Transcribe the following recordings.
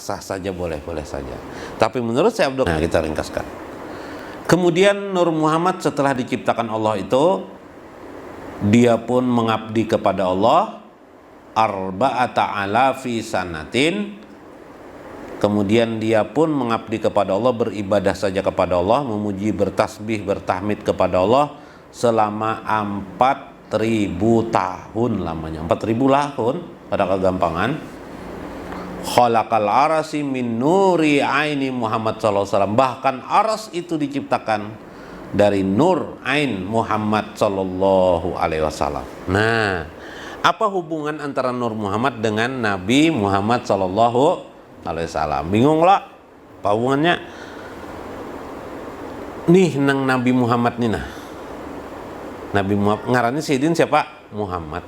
sah-sah saja, boleh-boleh saja. Tapi menurut Syekh Abdul, nah kita ringkaskan. Kemudian Nur Muhammad setelah diciptakan Allah itu, dia pun mengabdi kepada Allah arba'ata alafi sanatin. Kemudian dia pun mengabdi kepada Allah, beribadah saja kepada Allah, memuji, bertasbih, bertahmid kepada Allah selama 4.000 tahun lamanya. 4.000 tahun pada kegampangan. Khalaqal arasi min nuri aini Muhammad sallallahu alaihi wasallam. Bahkan aras itu diciptakan dari nur ain Muhammad sallallahu alaihi wasallam. Nah, apa hubungan antara Nur Muhammad dengan Nabi Muhammad sallallahu alaihi wasallam? Bingung lah apa hubungannya? Nih nang Nabi Muhammad nih nah. Nabi Muhammad ngarannya Sidin siapa? Muhammad.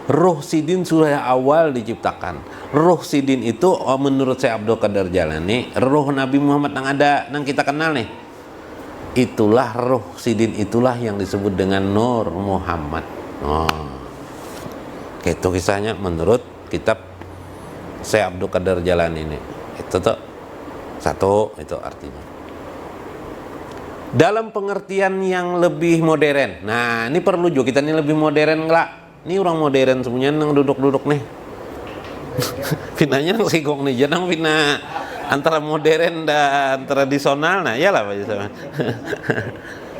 Ruh Sidin sudah awal diciptakan. Ruh Sidin itu menurut Syekh Abdul Qadir Jalani, ruh Nabi Muhammad yang ada, yang kita kenal nih. Itulah ruh Sidin, itulah yang disebut dengan Nur Muhammad. Oh. Itu kisahnya menurut kitab Syekh Abdul Qadir Jalani ini. Itu tuh satu, itu artinya. Dalam pengertian yang lebih modern. Nah, ini perlu juga kita ini lebih modern enggak? Ini orang modern semuanya nang duduk-duduk nih. Pinanya nang sigong nih, jangan pina antara modern dan tradisional. Nah, iyalah Pak Yusamin.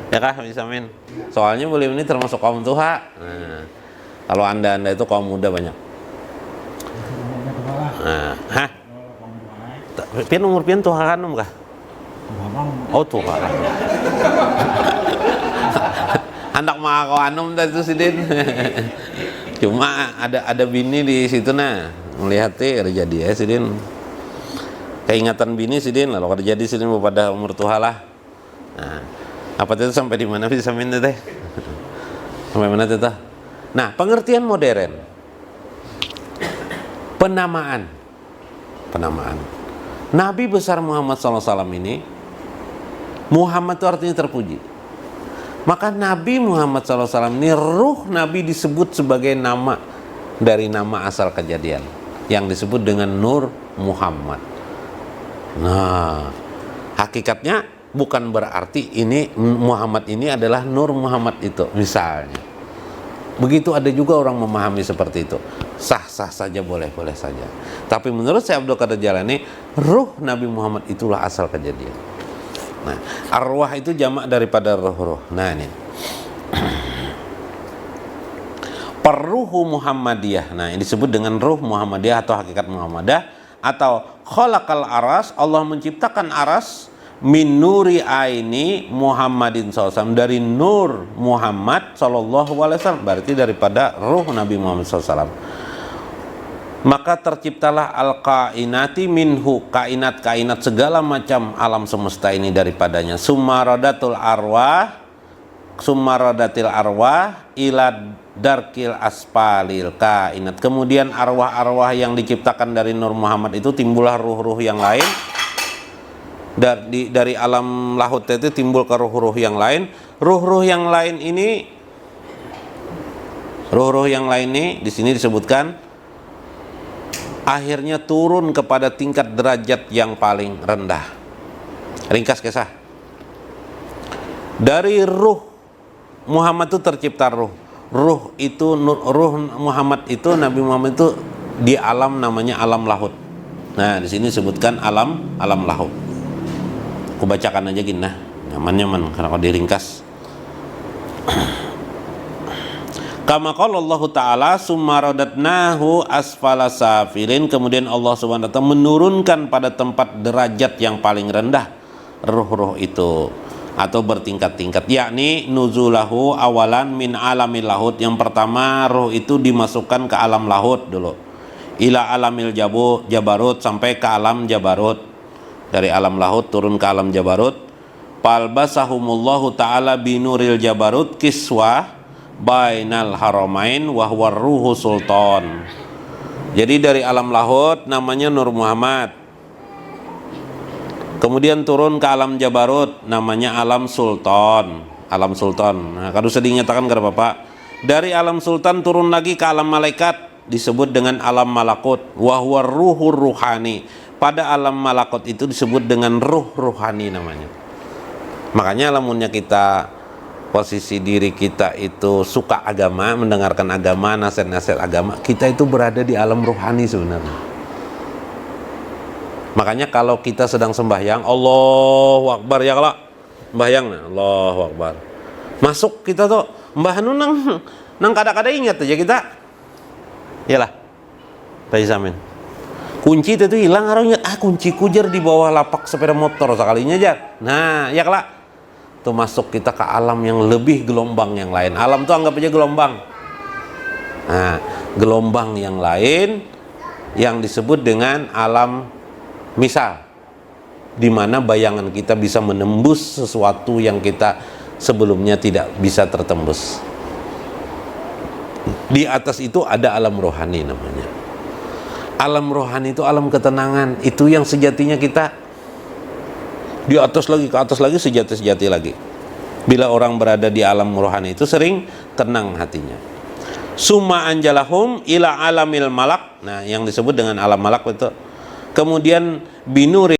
Ya kah bisa men. Soalnya boleh ini termasuk kaum tua. Nah, kalau anda itu kaum muda banyak. Nah, hah? Pian umur pian tua kan kah? Oh tua. Anak mah kau anum dah itu Sidin. Cuma ada bini di situ nah, melihatnya kerja dia Sidin. Keingatan bini Sidin, lalu kerja di Sidin pada umur tua lah. Nah, apa itu sampai di mana bisa minta teh? Sampai mana tuh? Nah, pengertian modern. Penamaan. Nabi besar Muhammad SAW ini, Muhammad itu artinya terpuji. Maka Nabi Muhammad SAW ini ruh Nabi disebut sebagai nama dari nama asal kejadian yang disebut dengan Nur Muhammad. Nah, hakikatnya bukan berarti ini Muhammad ini adalah Nur Muhammad itu misalnya. Begitu ada juga orang memahami seperti itu. Sah-sah saja, boleh-boleh saja. Tapi menurut Syekh Abdul Qadir Jalani, ruh Nabi Muhammad itulah asal kejadian. Nah, arwah itu jamak daripada ruh-ruh. Nah, ini. Perruhu Muhammadiyah. Nah, ini disebut dengan ruh Muhammadiyah atau hakikat Muhammadiyah atau khalaqal aras, Allah menciptakan aras min nuri aini Muhammadin SAW, dari nur Muhammad sallallahu alaihi wasallam, berarti daripada ruh Nabi Muhammad SAW. Maka terciptalah al-kainati minhu, kainat-kainat segala macam alam semesta ini daripadanya. Sumaradatil arwah ila darkil asfalil kainat. Kemudian arwah-arwah yang diciptakan dari Nur Muhammad itu timbullah ruh-ruh yang lain. Dari alam lahut itu timbul ke ruh-ruh yang lain. Ruh-ruh yang lain ini di sini disebutkan akhirnya turun kepada tingkat derajat yang paling rendah. Ringkas kisah. Dari ruh Muhammad itu tercipta ruh. Ruh Muhammad itu, Nabi Muhammad itu di alam namanya alam lahut. Nah, di sini disebutkan alam lahut. Aku bacakan aja gini nah. Nyaman karena kalau diringkas. Kama qala Allah Ta'ala summa radatnahu asfala safilin. Kemudian Allah Subhanahu wa ta'ala menurunkan pada tempat derajat yang paling rendah ruh-ruh itu atau bertingkat-tingkat, yakni nuzulahu awalan min alamil lahut. Yang pertama ruh itu dimasukkan ke alam lahut dulu, ila alamil jabarut, sampai ke alam jabarut. Dari alam lahut turun ke alam jabarut. Falbasahumullahu ta'ala binuril jabarut kiswah bainal haramain wa huwa ruhu sultan. Jadi dari alam lahut namanya Nur Muhammad. Kemudian turun ke alam jabarut namanya alam sultan. Alam sultan. Nah, kalau sedih nyatakan kepada Bapak, dari alam sultan turun lagi ke alam malaikat disebut dengan alam malakut. Wa huwa ruhur ruhani. pada alam malakut itu disebut dengan ruh ruhani namanya. Makanya lamunnya kita posisi diri kita itu suka agama, mendengarkan agama, nasihat-nasihat agama, kita itu berada di alam ruhani sebenarnya. Makanya kalau kita sedang sembahyang, Allahu Akbar ya kalau sembahyang, Allahu Akbar. Masuk kita tuh, Mbah Hanu nang kada-kada ingat aja kita. Iyalah. Pak Isamin. Kunci itu hilang arahnya, kunci kujer di bawah lapak sepeda motor sekalinya aja. Nah, ya kelak. Tuh masuk kita ke alam yang lebih gelombang yang lain. Alam tuh anggap aja gelombang. Nah, gelombang yang lain yang disebut dengan alam misal, di mana bayangan kita bisa menembus sesuatu yang kita sebelumnya tidak bisa tertembus. Di atas itu ada alam rohani namanya. Alam rohani itu alam ketenangan, itu yang sejatinya kita di atas lagi, ke atas lagi, sejati-sejati lagi. Bila orang berada di alam rohani itu sering tenang hatinya. Summa anjalahum ila alamil malak. Nah, yang disebut dengan alam malak itu kemudian binuri